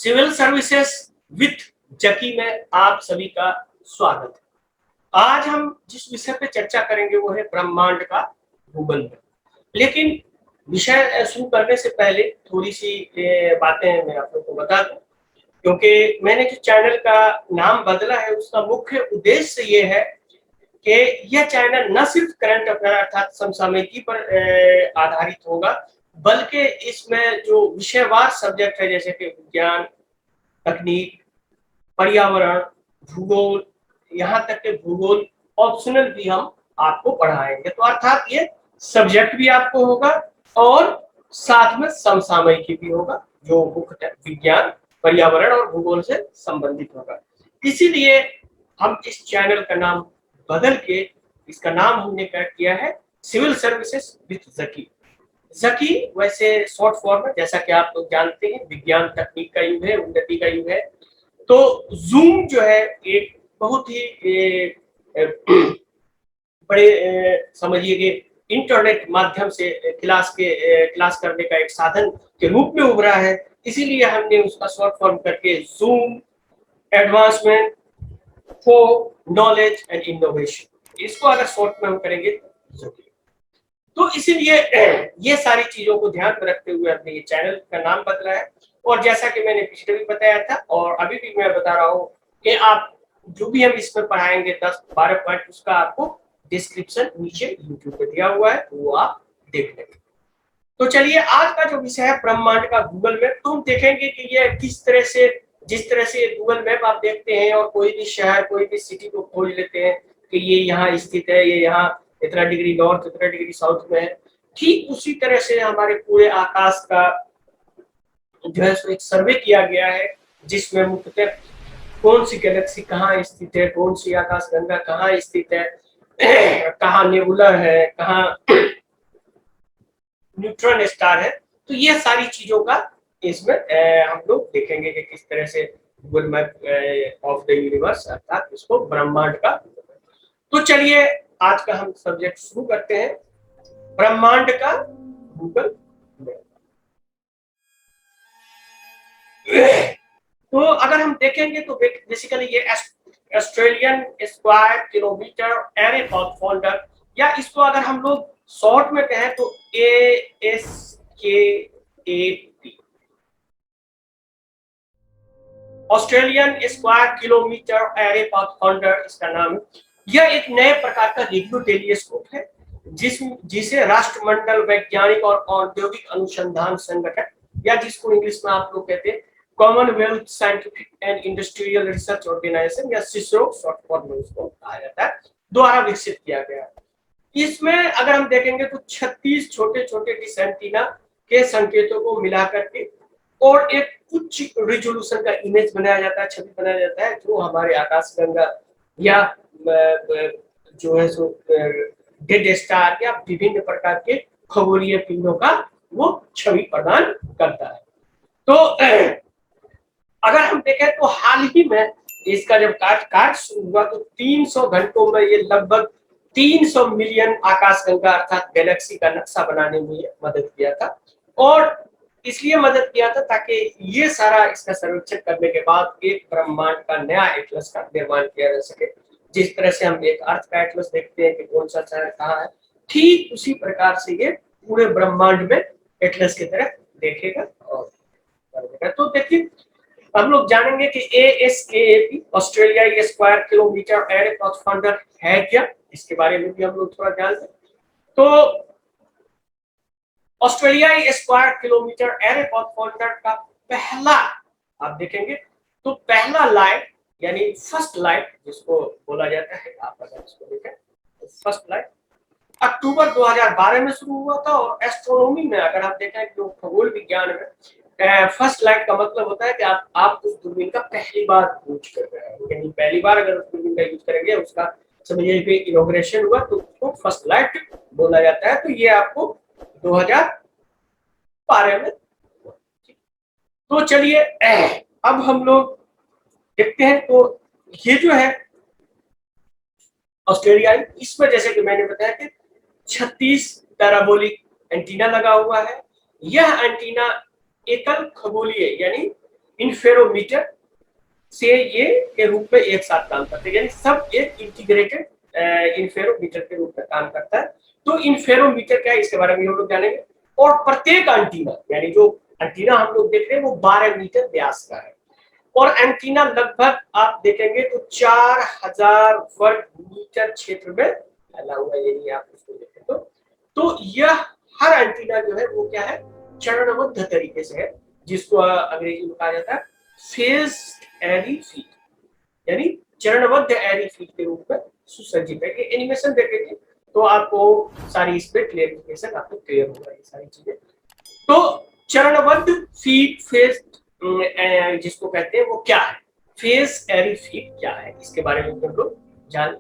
Civil services with जकी में आप सभी का स्वागत है। आज हम जिस विषय पे चर्चा करेंगे वो है ब्रह्मांड का गूगल मैप। लेकिन विषय शुरू करने से पहले थोड़ी सी बातें मैं आप लोग को बता दूं, क्योंकि मैंने जो चैनल का नाम बदला है उसका मुख्य उद्देश्य ये है कि यह चैनल न सिर्फ करंट अफेयर अर्थात समसामयिकी पर आधारित होगा, बल्कि इसमें जो विषयवार सब्जेक्ट है जैसे कि विज्ञान, तकनीक, पर्यावरण, भूगोल, यहाँ तक के भूगोल ऑप्शनल भी हम आपको पढ़ाएंगे। तो अर्थात ये सब्जेक्ट भी आपको होगा और साथ में समसामयिकी भी होगा, जो मुख्य विज्ञान, पर्यावरण और भूगोल से संबंधित होगा। इसीलिए हम इस चैनल का नाम बदल के इसका नाम हमने किया है सिविल सर्विसेज विथ जकी। जकी वैसे शॉर्ट फॉर्म है, जैसा कि आप लोग जानते हैं विज्ञान तकनीक का युग है, उन्नति का युग है। तो जूम जो है एक बहुत ही बड़े समझिए कि इंटरनेट माध्यम से क्लास करने का एक साधन के रूप में उभरा है। इसीलिए हमने उसका शॉर्ट फॉर्म करके zoom advancement for knowledge and innovation, इसको अगर शॉर्ट में हम करेंगे तो इसीलिए ये सारी चीजों को ध्यान में रखते हुए हमने ये चैनल का नाम बदला है। और जैसा कि मैंने पिछले भी बताया था और अभी भी मैं बता रहा हूँ कि आप जो भी हम इसमें पढ़ाएंगे 10-12 पॉइंट, उसका आपको डिस्क्रिप्शन नीचे यूट्यूब पे दिया हुआ है, वो आप देख लेंगे। तो चलिए आज का जो विषय है ब्रह्मांड का गूगल मैप, तो हम देखेंगे कि ये किस तरह से, जिस तरह से गूगल मैप आप देखते हैं और कोई भी शहर, कोई भी सिटी को खोज लेते हैं कि ये यहाँ स्थित है, ये यहाँ इतना डिग्री नॉर्थ, इतना डिग्री साउथ में है, ठीक उसी तरह से हमारे पूरे आकाश का जो है एक सर्वे किया गया है, जिसमें मुख्यतः कौन सी गैलेक्सी कहाँ स्थित है, कौन सी आकाश गंगा कहाँ स्थित है, कहाँ नेबुला है, कहाँ न्यूट्रॉन स्टार है। तो ये सारी चीजों का इसमें हम लोग देखेंगे कि किस तरह से Google map of the universe अर्थात इसको ब्रह्मांड का। तो चलिए आज का हम सब्जेक्ट शुरू करते हैं, ब्रह्मांड का गूगल मैप। तो अगर हम देखेंगे तो बेसिकली ये Australian square kilometre array founder, या इसको अगर हम लोग शॉर्ट में कहें तो ASKAP, Australian square kilometre array founder इसका नाम है। यह एक नए प्रकार का रेडियो टेलीस्कोप है जिसे राष्ट्रमंडल वैज्ञानिक और औद्योगिक अनुसंधान संगठन, या जिसको इंग्लिश में आप लोग कहते हैं Commonwealth Scientific and Industrial Research Organisation, या सिसरो शॉर्ट फॉर्म में उसको कहा जाता है, द्वारा विकसित किया गया है। इसमें अगर हम देखेंगे तो 36 छोटे छोटे डिश एंटीना के संकेतों को मिलाकर के और एक उच्च रिजोल्यूशन का इमेज बनाया जाता है, छवि बनाया जाता है, जो हमारे आकाशगंगा या जो है सो डेड स्टार या विभिन्न प्रकार के खगोलीय पिंडों का वो छवि प्रदान करता है। तो अगर हम देखें तो हाल ही में इसका जब कार्य शुरू हुआ तो 300 घंटों में ये लगभग 300 मिलियन आकाशगंगा अर्थात गैलेक्सी का नक्शा बनाने में मदद किया था। और इसलिए मदद किया था ताकि ये सारा इसका सर्वेक्षण करने के बाद एक ब्रह्मांड का नया एटलस का निर्माण किया जा सके। जिस तरह से हम एक अर्थ का एटलस देखते हैं कि कौन सा शहर कहाँ है, ठीक उसी प्रकार से ये पूरे ब्रह्मांड में एटलस की तरह देखेगा और करेगा। तो देखिए हम लोग जानेंगे कि ASKAP Australia square kilometre array founder है क्या, इसके बारे में भी हम लोग थोड़ा जान लें। तो Australia square kilometre array founder का पहला आप देखेंगे तो पहला लाइट यानी फर्स्ट लाइट जिसको बोला जाता है, आप अगर इसको देखें तो फर्स्ट लाइट अक्टूबर 2012 में शुरू हुआ था। और एस्ट्रोनॉमी में अगर आप देखें तो खगोल विज्ञान में फर्स्ट लाइट का मतलब होता है कि आप उस दूरबीन का पहली बार यूज कर रहे हैं, यानी पहली बार अगर उस दूरबीन का यूज करेंगे, उसका समझिए कि इनॉग्रेशन हुआ तो उसको फर्स्ट लाइट बोला जाता है। तो ये आपको 2012 में। तो चलिए अब हम लोग देखते हैं तो ये जो है ऑस्ट्रेलिया, इसमें जैसे कि मैंने बताया कि 36 पैराबोलिक एंटीना लगा हुआ है। यह एंटीना एकल खगोलीय यानी इंफेरोमीटर से ये के रूप में एक साथ काम करते हैं, यानी सब एक इंटीग्रेटेड इंफेरोमीटर के रूप में काम करता है। तो इंफेरोमीटर क्या है इसके बारे में हम लोग जानेंगे। और प्रत्येक एंटीना, यानी जो एंटीना हम लोग देख रहे हैं वो 12 मीटर व्यास का है, और एंटीना लगभग आप देखेंगे तो 4000 वर्ग मीटर क्षेत्र में फैला हुआ है, यदि आप उसको देखें तो यह हर एंटीना जो है वो क्या है, चरणबद्ध तरीके से है, जिसको अंग्रेजी में कहा जाता है फेज्ड एरी फीड, यानी चरणबद्ध एरी फीड के रूप में सुसज्जित है। कि एनिमेशन देखेंगे तो आपको सारी इस पे क्लियरिफिकेशन आपको क्लियर होगा ये सारी चीजें। तो चरणबद्ध फीड फेज जिसको कहते हैं वो क्या है, फेज एरी फीड क्या है, इसके बारे में हम लोग जान।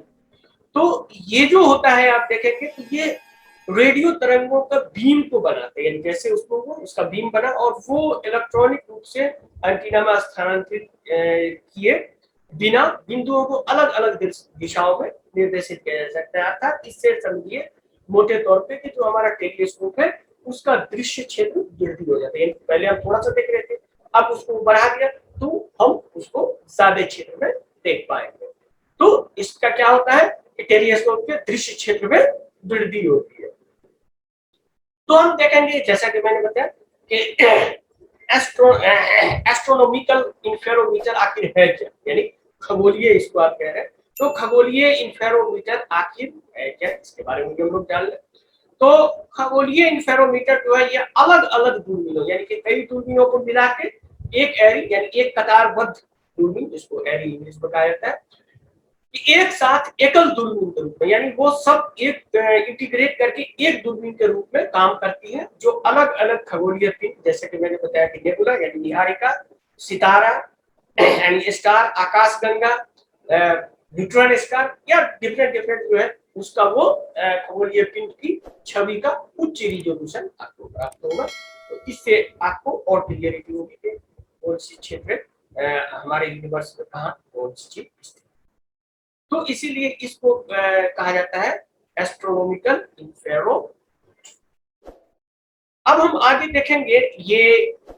तो ये जो होता है आप देखेंगे तो ये रेडियो तरंगों का बीम को बनाते हैं, जैसे उसको वो उसका बीम बना और वो इलेक्ट्रॉनिक रूप से एंटीना में स्थानांतरित किए बिना बिंदुओं को अलग अलग दिशाओं में निर्देशित किया जा सकता है। अर्थात इससे समझिए मोटे तौर पे कि जो हमारा टेलीस्कोप है उसका दृश्य क्षेत्र वृद्धि हो जाता है। पहले हम थोड़ा सा देख रहे थे, अब उसको बढ़ा दिया तो हम उसको ज्यादा क्षेत्र में देख पाएंगे। तो इसका क्या होता है कि टेलीस्कोप के दृश्य क्षेत्र में वृद्धि होती है। तो हम देखेंगे जैसा कि मैंने बताया कि एस्ट्रोनॉमिकल इंफेरोमीटर आखिर है क्या, यानी खगोलीय इसको आप कह रहे हैं। तो खगोलीय इंफेरोमीटर आखिर है क्या, इसके बारे में हम लोग जान लें। तो खगोलीय इंफेरोमीटर जो है ये अलग अलग दूरबीनों, यानी कि कई दूरबीनों को मिला के एक एरी यानी एक कतारबद्ध दूरबीन, जिसको एरी इंग्लिश में कहा जाता है, एक साथ एकल दूरबीन के रूप में, यानी वो सब एक इंटीग्रेट करके एक दूरबीन के रूप में काम करती है, जो अलग अलग खगोलीय पिंड, जैसे कि मैंने बताया कि नेबुला यानी निहारिका, सितारा यानी स्टार, आकाशगंगा, न्यूट्रॉन स्टार, या डिफरेंट डिफरेंट जो है उसका वो खगोलीय पिंड की छवि का उच्च रिजोल्यूशन आपको प्राप्त होगा। तो इससे आपको और क्लियरिटी होगी कि कौन सी क्षेत्र हमारे यूनिवर्स में कहाँ कौन सी चीज। तो इसीलिए इसको कहा जाता है एस्ट्रोनॉमिकल इंफेरो। अब हम आगे देखेंगे ये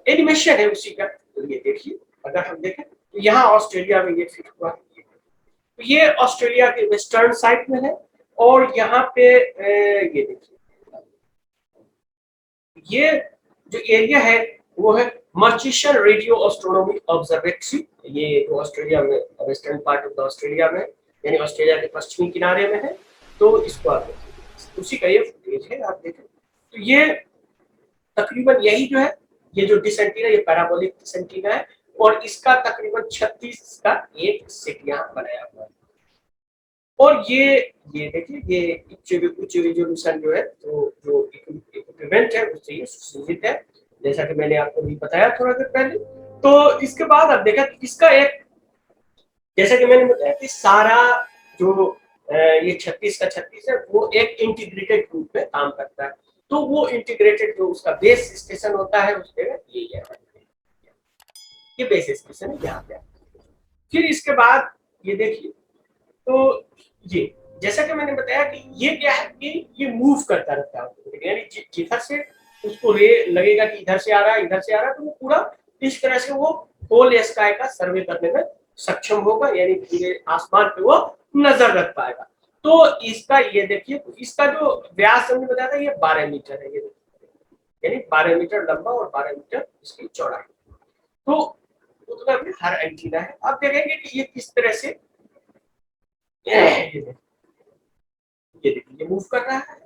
एनिमेशन है उसी का। तो ये देखिए अगर हम देखें तो यहाँ ऑस्ट्रेलिया में ये फिट हुआ है। तो ये ऑस्ट्रेलिया के वेस्टर्न साइड में है, और यहाँ पे ये देखिए ये जो एरिया है वो है मर्चिशन रेडियो एस्ट्रोनॉमी ऑब्जर्वेटरी। ये जो ऑस्ट्रेलिया में western part of the Australia में, यानी ऑस्ट्रेलिया के पश्चिमी किनारे में है। तो इसको आप देखिए, उसी का ये फुटेज है, आप देखें तो ये तकरीबन यही जो है, ये जो डिश एंटीना ये पैराबोलिक डिश एंटीना है, और इसका तकरीबन 36 का एक सेट यहाँ बनाया हुआ है। और ये देखिए ये उच्च रिजोल्यूशन जो है, तो जो इक्विपमेंट है उससे ये सुसज्जित है, जैसा कि मैंने आपको भी बताया थोड़ा देर पहले। तो इसके बाद आप देखा कि इसका एक, जैसा कि मैंने बताया कि सारा जो ये 36 का 36 है वो एक इंटीग्रेटेड रूप में काम करता है। तो वो इंटीग्रेटेड जो उसका बेस स्टेशन होता है उस जगह ये बेस स्टेशन है यहाँ पे। फिर इसके बाद ये देखिए तो ये जैसा कि मैंने बताया कि ये क्या है कि ये मूव करता रहता है, यानी जिधर से उसको रे लगेगा कि इधर से आ रहा है इधर से आ रहा है, तो वो पूरा इस तरह से वो होल स्काई का सर्वे करने में सक्षम होगा, यानी पूरे आसमान पे वो नजर रख पाएगा। तो इसका ये देखिए इसका जो व्यास हमने बताया था ये 12 मीटर है, ये यानी 12 मीटर लंबा और 12 मीटर इसकी चौड़ाई। तो उतना भी हर एंटीना है। आप देखेंगे कि ये किस तरह से ये देखिए ये मूव कर रहा है,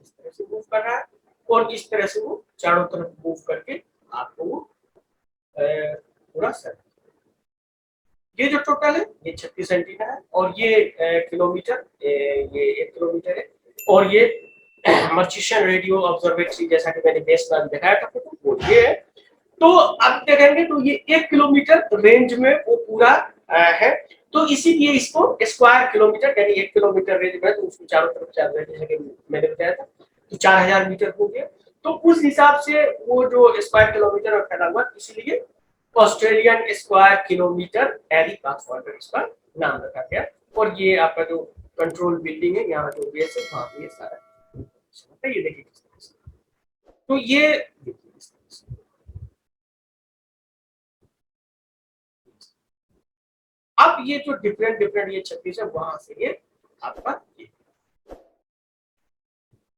इस तरह से मूव कर रहा है, और इस तरह से वो चारों तरफ मूव करके आपको वो पूरा सर, ये जो टोटल है ये 36 एंटीना है, और ये किलोमीटर, ये 1 किलोमीटर है, और ये मर्चिशन रेडियो ऑब्जर्वेटरी जैसा कि मैंने बेस में दिखाया था तो वो ये है। तो अब देखेंगे तो ये 1 किलोमीटर रेंज में वो पूरा है। तो इसीलिए इसको स्क्वायर किलोमीटर यानी 1 किलोमीटर रेंज में, तो उसको चारों तरफ चार जैसे कि मैंने बताया था तो 4000 मीटर हो गया। तो उस हिसाब से वो जो स्क्वायर किलोमीटर फैला हुआ, इसीलिए ऑस्ट्रेलियन स्क्वायर किलोमीटर एरी पाथफाइंडर इसका नाम रखा गया। और ये आपका जो कंट्रोल बिल्डिंग है यहाँ जो बेस है वहाँ पे ये सारा ये देखिए तो ये अब ये जो डिफरेंट डिफरेंट ये 36 है, वहां से ये आपका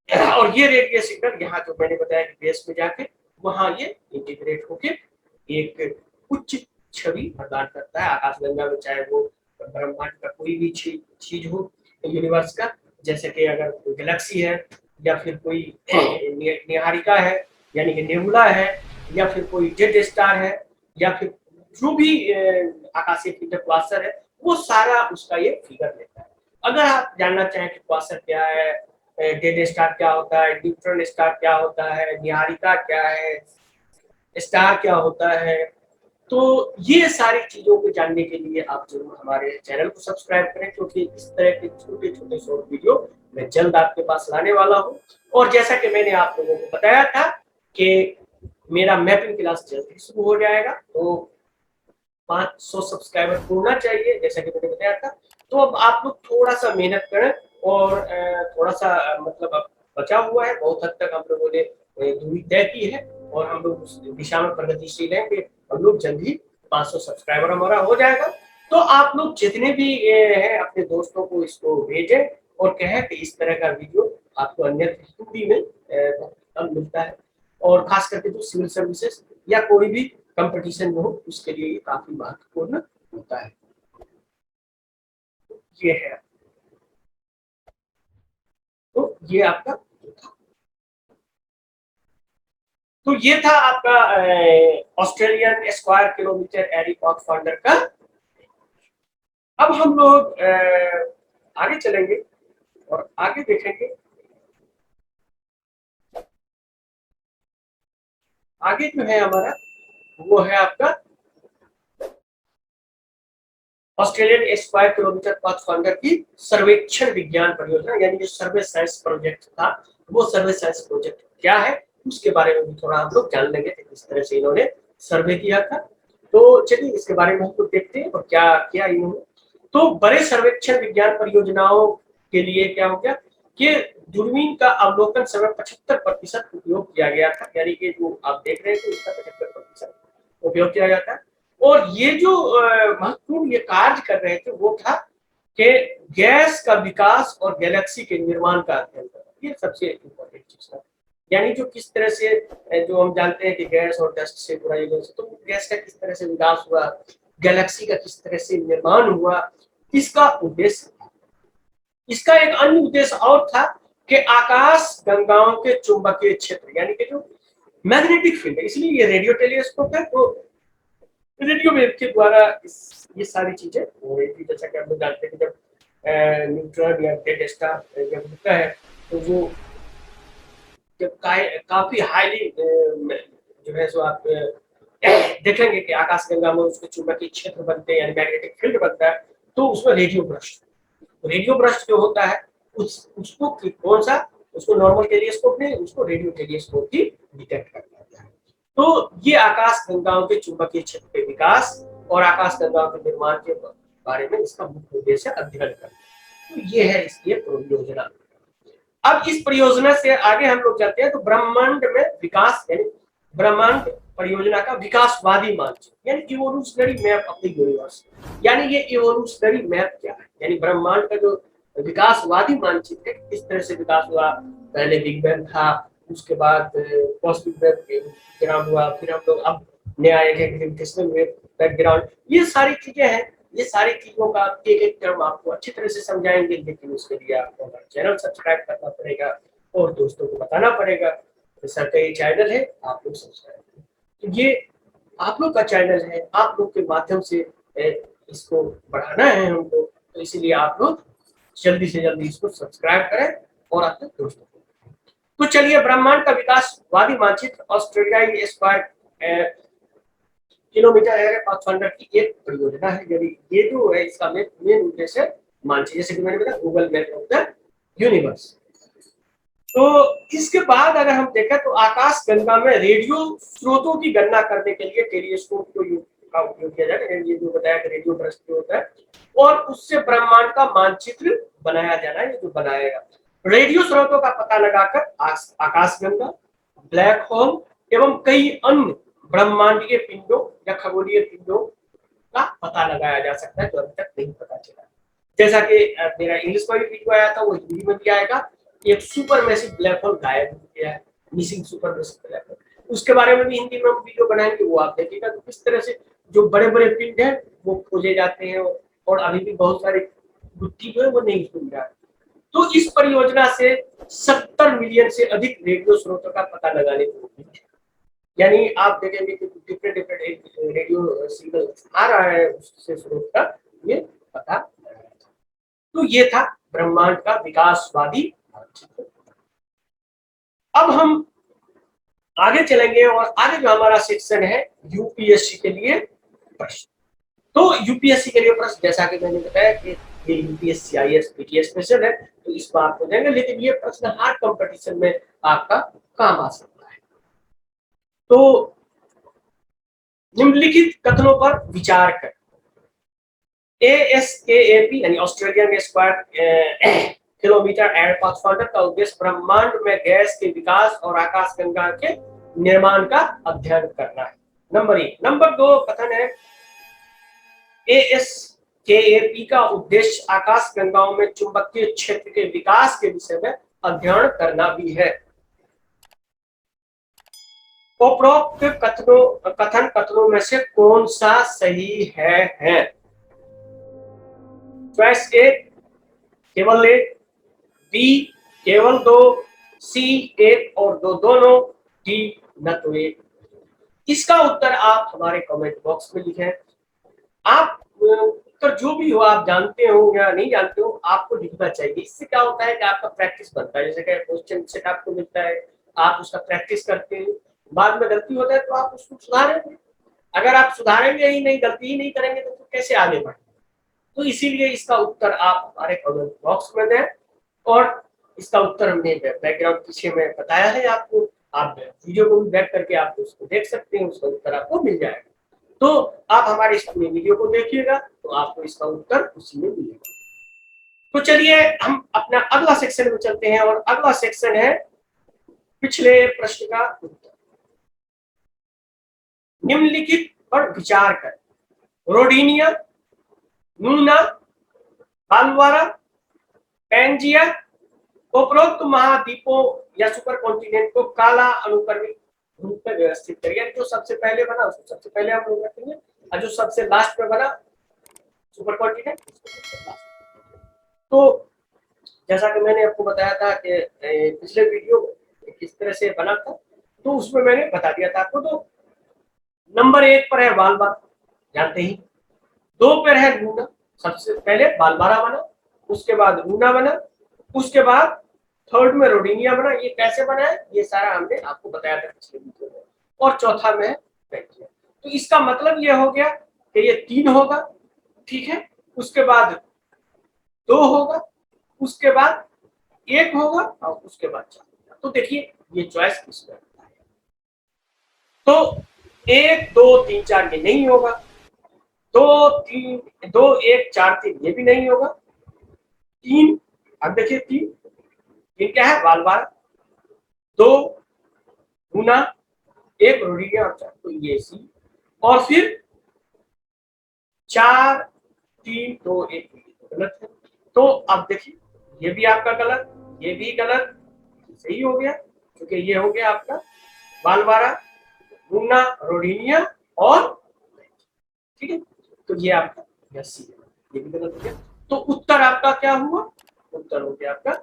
और ये रेडियो सिग्नल यहाँ जो मैंने बताया कि बेस में जाके वहां ये इंटीग्रेट होके एक उच्च छवि प्रदान करता है आकाशगंगा में, चाहे वो ब्रह्मांड का कोई भी चीज हो यूनिवर्स का, जैसे कि अगर कोई गैलेक्सी है या फिर कोई निहारिका है यानी कि नेबुला है, या फिर कोई जेड स्टार है, या फिर जो भी आकाशीय पिंड क्वासर है, वो सारा उसका ये फिगर लेता है। अगर आप जानना चाहें कि क्वासर क्या है, डेड स्टार क्या होता है, न्यूट्रॉन स्टार क्या होता है, निहारिका क्या है, स्टार क्या होता है, तो ये सारी चीजों को जानने के लिए आप जरूर हमारे चैनल को सब्सक्राइब करें, क्योंकि इस तरह के छोटे छोटे शॉर्ट वीडियो मैं जल्द आपके पास लाने वाला हूं। और जैसा कि मैंने आप लोगों को बताया था कि मेरा मैपिंग क्लास जल्द ही शुरू हो जाएगा, तो 500 सब्सक्राइबर होना चाहिए जैसा कि मैंने बताया था। तो अब आप लोग थोड़ा सा मेहनत करें, और थोड़ा सा मतलब अब बचा हुआ है, बहुत हद तक हम लोगों ने दूरी तय की है, और हम लोग उस दिशा में प्रगतिशील हैं कि हम लोग जल्द ही 500 सब्सक्राइबर हमारा हो जाएगा। तो आप लोग जितने भी हैं अपने दोस्तों को इसको भेजें और कहें कि इस तरह का वीडियो आपको अन्य हिंदी में कम मिलता है, और खास करके जो सिविल सर्विसेज या कोई भी कंपटीशन में हो उसके लिए ये काफी महत्वपूर्ण होता है। ये है, तो ये आपका था। तो ये था आपका ऑस्ट्रेलियन स्क्वायर किलोमीटर एरी पाथ फाउंडर का। अब हम लोग आगे चलेंगे और आगे देखेंगे। आगे जो है हमारा वो है आपका Australian square kilometre path founder की सर्वेक्षण विज्ञान परियोजना, यानी जो सर्वे साइंस प्रोजेक्ट था, वो सर्वे साइंस प्रोजेक्ट क्या है उसके बारे में भी थोड़ा हम लोग जान लेंगे किस तरह से इन्होंने सर्वे किया था। तो चलिए इसके बारे में हम लोग देखते हैं और क्या किया इन्होंने। तो बड़े सर्वेक्षण विज्ञान परियोजनाओं के लिए क्या हो गया कि दूरबीन का अवलोकन समय 75% उपयोग किया गया था, यानी कि जो आप देख रहे थे उसका 75% उपयोग किया जाता है। और ये जो महत्वपूर्ण ये कार्य कर रहे थे वो था कि गैस का विकास और गैलेक्सी के निर्माण का अध्ययन करना, ये सबसे इम्पोर्टेंट चीज था। यानी जो किस तरह से जो हम जानते हैं कि गैस और डस्ट से पूरा यूनिवर्स, तो गैस का किस तरह से विकास हुआ, गैलेक्सी का किस तरह से निर्माण हुआ, इसका उद्देश्य था। इसका एक अन्य उद्देश्य और था कि आकाश गंगाओं के चुंबकीय क्षेत्र यानी कि जो मैग्नेटिक फील्ड है, इसलिए ये रेडियो टेलीस्कोप है, तो रेडियो वेव के द्वारा ये सारी चीजें हो रही थी। जैसा कि हम लोग जानते हैं कि जब न्यूट्रॉन या डेड स्टार जब होता है तो वो जब काफी हाईली जो है सो आप देखेंगे कि आकाशगंगा में उसके चुंबकीय क्षेत्र बनते हैं यानी मैग्नेटिक फील्ड बनता है, तो उसमें रेडियो ब्रस्ट जो होता है उसको कौन सा, उसको नॉर्मल टेलीस्कोप नहीं, उसको रेडियो टेलीस्कोप ही डिटेक्ट करता है। तो ये आकाश गंगाओं के चुंबकीय क्षेत्र के विकास और आकाश गंगाओं के निर्माण के बारे में इसका मुख्य उद्देश्य अध्ययन करना। तो ये है इसकी परियोजना। अब इस परियोजना से आगे हम लोग जाते हैं तो ब्रह्मांड में विकास यानी ब्रह्मांड परियोजना का विकासवादी मानचित्र यानी evolutionary map of the universe. यानी ये इवोल्यूशनरी मैप क्या है, यानी ब्रह्मांड का जो विकासवादी मानचित्र है, किस तरह से विकास हुआ। पहले बिग बैंग था, उसके बाद पोस्ट बिग बैकग्राउंड हुआ, फिर हम लोग अब नया ग्रेविटेशनल बैकग्राउंड, ये सारी चीजें हैं। ये सारी चीजों का एक एक टर्म आपको अच्छी तरह से समझाएंगे, लेकिन उसके लिए आपको हमारा चैनल सब्सक्राइब करना पड़ेगा और दोस्तों को बताना पड़ेगा। तो सरकारी चैनल है, आप लोग सब्सक्राइब करें। तो ये आप लोग का चैनल है, आप लोग के माध्यम से इसको बढ़ाना है हमको, तो इसीलिए आप लोग जल्दी से जल्दी इसको सब्सक्राइब करें और अपने दोस्तों को। तो चलिए ब्रह्मांड का विकासवादी मानचित्र ऑस्ट्रेलियाई स्क्वायर किलोमीटर एरे पाथफाइंडर की एक परियोजना है। यदि ये जो है इसका मेन उद्देश्य मानचित्र, जैसे कि मैंने बताया Google map of the universe. तो इसके बाद अगर हम देखें तो आकाश गंगा में रेडियो स्रोतों की गणना करने के लिए टेलीस्कोप का उपयोग किया जाएगा। ये जो बताया कि रेडियो ब्रस्ट होता है, और उससे ब्रह्मांड का मानचित्र बनाया जाना है, ये जो बनाएगा। रेडियो स्रोतों का पता लगाकर आकाशगंगा, ब्लैक होल एवं कई अन्य ब्रह्मांडीय पिंडों या खगोलीय पिंडों का पता लगाया जा सकता है जो अभी तक नहीं पता चला। जैसा कि मेरा इंग्लिश में भी वीडियो आया था, वो हिंदी में भी आएगा। एक सुपर मैसिव ब्लैक होल गायब हो गया है, missing super massive black hole, उसके बारे में भी हिंदी में हम वीडियो बनाएंगे, वो आप देखिएगा तो किस तरह से जो बड़े बड़े पिंड है वो खोजे जाते हैं और अभी भी बहुत सारे गुत्थी जो है वो नहीं खुल रहा है। तो इस परियोजना से 70 मिलियन से अधिक रेडियो स्रोतों का पता लगाने की उम्मीद है। यानी आप देखेंगे कि डिफरेंट डिफरेंट रेडियो सिग्नल आ रहा है उससे स्रोत का ये पता। तो ये था ब्रह्मांड का विकासवादी। अब हम आगे चलेंगे और आगे जो हमारा सेक्शन है यूपीएससी के लिए प्रश्न। तो यूपीएससी के लिए प्रश्न जैसा कि मैंने बताया कि ये यूपीएससी आईएएस पीटीएस स्पेशल है, तो इस पर आपको देंगे, लेकिन ये प्रश्न हर कंपटीशन में आपका काम आ सकता है। तो निम्नलिखित कथनों पर विचार कर। ASKAP यानी Australian square kilometre air pathfinder का उद्देश्य ब्रह्मांड में गैस के विकास और आकाशगंगा के निर्माण का अध्ययन करना है। नंबर 1। नंबर 2 कथन है ASKAP का उद्देश्य आकाशगंगाओं में चुंबकीय क्षेत्र के विकास के विषय में अध्ययन करना भी है। उपरोक्त कथन कथनों में से कौन सा सही है? चॉइस ए केवल एक, बी केवल दो, सी एक और दो दोनों, डी न तो एक। इसका उत्तर आप हमारे कमेंट बॉक्स में लिखें। आप उत्तर जो भी हो, आप जानते हो या नहीं जानते हो, आपको लिखना चाहिए। इससे क्या होता है कि आपका प्रैक्टिस बनता है। जैसे कि क्वेश्चन सेट आपको मिलता है, आप उसका प्रैक्टिस करते हैं, बाद में गलती होता है तो आप उसको सुधारेंगे। अगर आप सुधारेंगे ही नहीं, गलती ही नहीं करेंगे तो कैसे आगे बढ़ेंगे? तो इसीलिए इसका उत्तर आप हमारे कमेंट बॉक्स में दें। और इसका उत्तर हमने बैकग्राउंड पीछे में बताया है आपको, आप वीडियो को भी बैक करके आप उसको देख सकते हैं, उसका उत्तर आपको मिल जाएगा। तो आप हमारे इस पूरे वीडियो को देखिएगा तो आपको इसका उत्तर उसी में मिलेगा। तो चलिए हम अपना अगला सेक्शन में चलते हैं और अगला सेक्शन है पिछले प्रश्न का उत्तर। निम्नलिखित पर विचार कर। रोडिनिया, नूना, बालवारा, पैंजिया उपरोक्त महाद्वीपों या सुपर कॉन्टिनेंट को काला अनुक्रमिक रूप में व्यवस्थित करिए। जो सबसे पहले बना उसको सबसे पहले हम लोग रखेंगे और जो सबसे लास्ट में बना सुपर कॉन्टिनेंट उसको सबसे लास्ट। तो जैसा कि मैंने आपको बताया था कि पिछले वीडियो किस तरह से बना था, तो उसमें मैंने बता दिया था आपको। तो नंबर 1 पर है बालवारा, जानते ही। 2 पर है लूना, सबसे पहले बालवारा बना, उसके बाद लूना बना, उसके बाद थर्ड में रोडिनिया बना। ये कैसे बना है ये सारा हमने आपको बताया था पिछले वीडियो में। और चौथा में है पैंजिया। तो इसका मतलब ये हो गया कि ये 3 होगा, ठीक है, उसके बाद 2 होगा, उसके बाद 1 होगा और उसके बाद 4। तो देखिए ये चॉइस किसमें आता है। तो 1 2 3 4 ये नहीं होगा, 2 3 2 1 4 3 ये भी नहीं होगा, 3 अब देखिए 3 ये क्या है बालवारा, 2 गुना, 1 रोडिनिया और 4, तो ये सी। और फिर 4 3 2 1 गलत है। तो अब देखिए ये भी आपका गलत, ये भी गलत, सही हो गया क्योंकि ये हो गया आपका बालवारा, गुना, रोडिनिया और, ठीक है। तो ये आपका सी है, ये भी गलत हो गया। तो उत्तर आपका क्या हुआ? उत्तर हो गया आपका।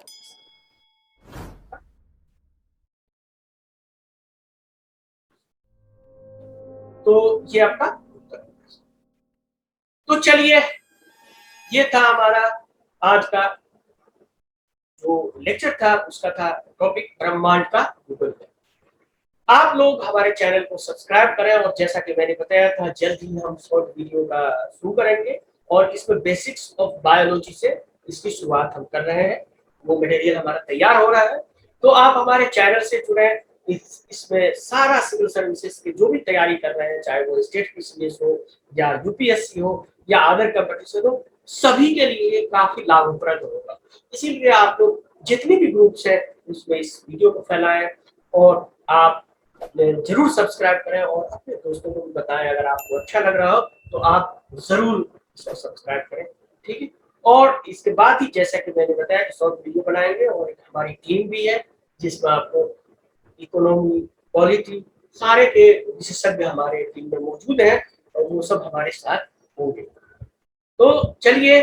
तो ये आपका उत्तर। तो चलिए ये था हमारा आज का जो लेक्चर था, उसका था टॉपिक ब्रह्मांड का गूगल है। आप लोग हमारे चैनल को सब्सक्राइब करें और जैसा कि मैंने बताया था जल्द ही हम शॉर्ट वीडियो का शुरू करेंगे और इसमें बेसिक्स ऑफ बायोलॉजी से इसकी शुरुआत हम कर रहे हैं। वो मटेरियल हमारा तैयार हो रहा है, तो आप हमारे चैनल से जुड़े। इसमें सारा सिविल सर्विसेज की जो भी तैयारी कर रहे हैं, चाहे वो स्टेट पीसीएस हो या यूपीएससी हो या अदर कंपटीशन हो, सभी के लिए काफी लाभप्रद होगा। इसीलिए आप लोग जितने भी ग्रुप्स हैं उसमें इस वीडियो को फैलाएं और आप जरूर सब्सक्राइब करें और अपने दोस्तों को भी बताएं। अगर आपको अच्छा लग रहा हो तो आप जरूर इसको सब्सक्राइब करें, ठीक है। और इसके बाद ही जैसा कि मैंने बताया कि शॉर्ट वीडियो बनाएंगे और एक हमारी टीम भी है जिसमें आपको इकोनॉमी, पॉलिटी, सारे के विशेषज्ञ हमारे टीम में मौजूद हैं और वो सब हमारे साथ होंगे। तो चलिए,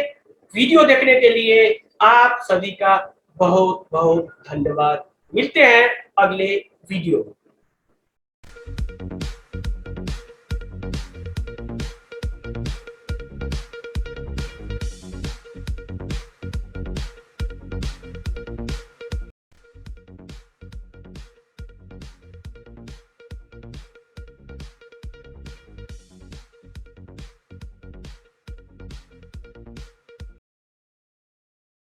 वीडियो देखने के लिए आप सभी का बहुत बहुत धन्यवाद। मिलते हैं अगले वीडियो में।